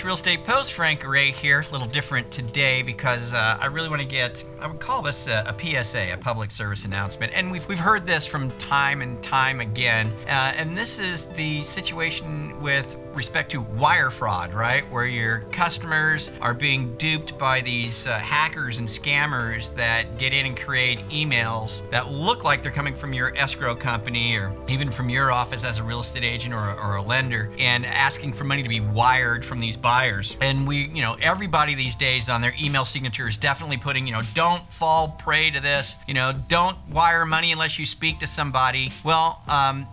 Real Estate Post. Frank Ray here. A little different today because I really want to I would call this a PSA, a public service announcement. And we've heard this from time and time again. And this is the situation with respect to wire fraud, right? Where your customers are being duped by these hackers and scammers that get in and create emails that look like they're coming from your escrow company or even from your office as a real estate agent or a lender, and asking for money to be wired from these buyers. And everybody these days on their email signature is definitely putting, don't fall prey to this, don't wire money unless you speak to somebody. Well,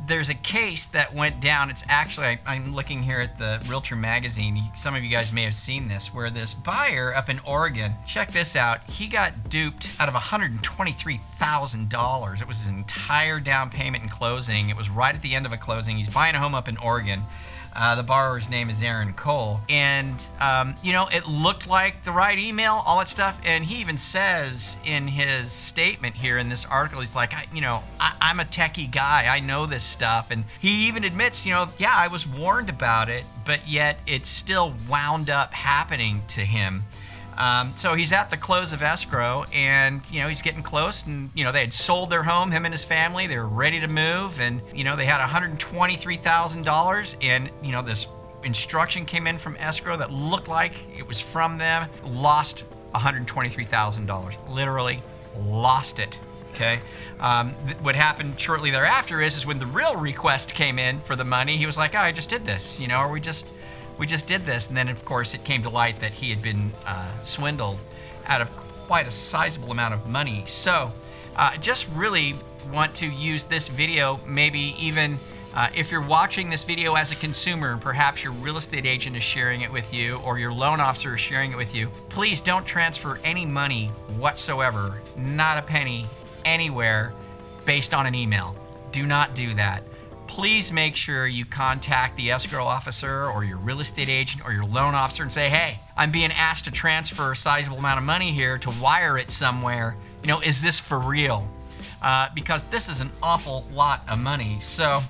there's a case that went down. It's actually, I'm looking here at the Realtor magazine. Some of you guys may have seen this, where this buyer up in Oregon, check this out, he got duped out of $123,000. It was his entire down payment and closing. It was right at the end of a closing. He's buying a home up in Oregon. The borrower's name is Aaron Cole. And, it looked like the right email, all that stuff. And he even says in his statement here in this article, he's like, I'm a techie guy. I know this stuff. And he even admits, yeah, I was warned about it, but yet it still wound up happening to him. So he's at the close of escrow, and he's getting close, and they had sold their home, him and his family. They were ready to move, and they had $123,000, and this instruction came in from escrow that looked like it was from them. Lost $123,000, literally lost it. Okay. What happened shortly thereafter is when the real request came in for the money, he was like, "Oh, I just did this, or we just did this." And then, of course, it came to light that he had been swindled out of quite a sizable amount of money. So just really want to use this video, maybe even if you're watching this video as a consumer, perhaps your real estate agent is sharing it with you or your loan officer is sharing it with you. Please don't transfer any money whatsoever, not a penny, anywhere based on an email. Do not do that. Please make sure you contact the escrow officer or your real estate agent or your loan officer and say, "Hey, I'm being asked to transfer a sizable amount of money here to wire it somewhere. Is this for real?" Because this is an awful lot of money. So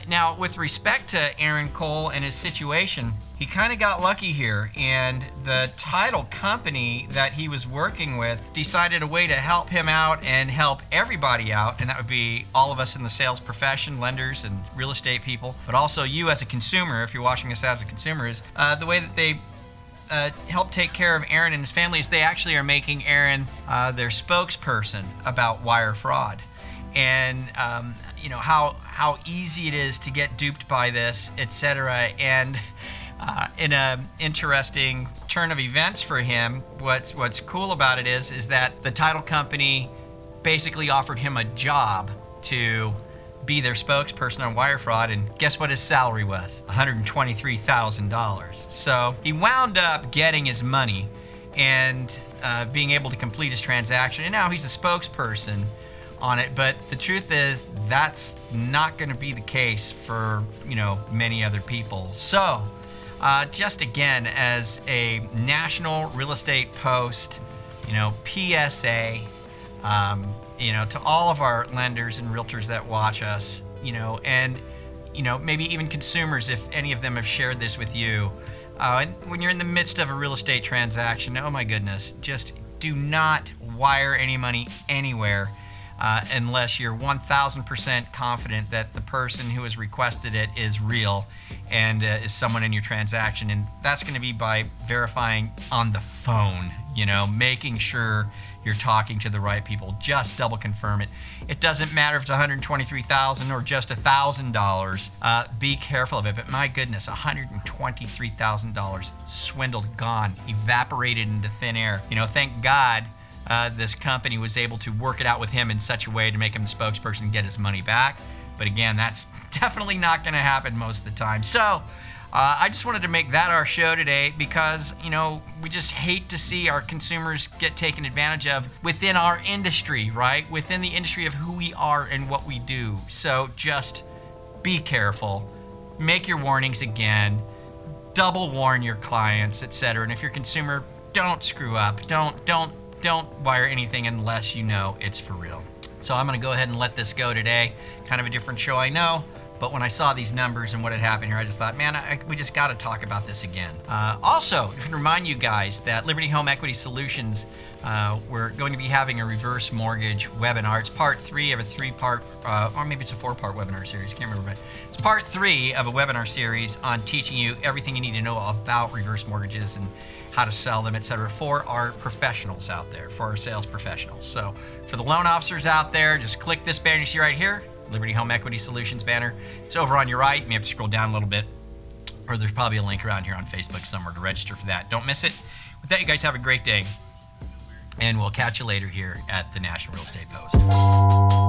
now with respect to Aaron Cole and his situation, he kind of got lucky here, and the title company that he was working with decided a way to help him out and help everybody out, and that would be all of us in the sales profession, lenders and real estate people, but also you as a consumer, if you're watching this as a consumer, is the way that they help take care of Aaron and his family is they actually are making Aaron their spokesperson about wire fraud. And how easy it is to get duped by this, etc. And in an interesting turn of events for him, what's cool about it is that the title company basically offered him a job to be their spokesperson on wire fraud, and guess what his salary was? $123,000. So he wound up getting his money and being able to complete his transaction, and now he's a spokesperson on it. But the truth is that's not going to be the case for many other people. So just again, as a National Real Estate Post, PSA, to all of our lenders and realtors that watch us, and maybe even consumers, if any of them have shared this with you, and when you're in the midst of a real estate transaction, oh my goodness, just do not wire any money anywhere unless you're 1,000% confident that the person who has requested it is real and is someone in your transaction. And that's going to be by verifying on the phone, making sure you're talking to the right people. Just double confirm it. It doesn't matter if it's $123,000 or just $1,000. Be careful of it. But my goodness, $123,000 swindled, gone, evaporated into thin air. Thank God this company was able to work it out with him in such a way to make him the spokesperson and get his money back. But again, that's definitely not going to happen most of the time. So I just wanted to make that our show today because, we just hate to see our consumers get taken advantage of within our industry, right? Within the industry of who we are and what we do. So just be careful. Make your warnings again. Double warn your clients, etc. And if you're a consumer, don't screw up. Don't wire anything unless you know it's for real. So I'm going to go ahead and let this go today. Kind of a different show, I know, But when I saw these numbers and what had happened here, I just thought, man, we just got to talk about this again. Also, to remind you guys that Liberty Home Equity Solutions, we're going to be having a reverse mortgage webinar. It's part 3 of a 3-part, or maybe it's a 4-part webinar series. Can't remember, but it's part 3 of a webinar series on teaching you everything you need to know about reverse mortgages and how to sell them, etc., for our professionals out there, for our sales professionals. So for the loan officers out there, just click this banner you see right here, Liberty Home Equity Solutions banner. It's over on your right. You may have to scroll down a little bit, or there's probably a link around here on Facebook somewhere to register for that. Don't miss it. With that, you guys have a great day, and we'll catch you later here at the National Real Estate Post.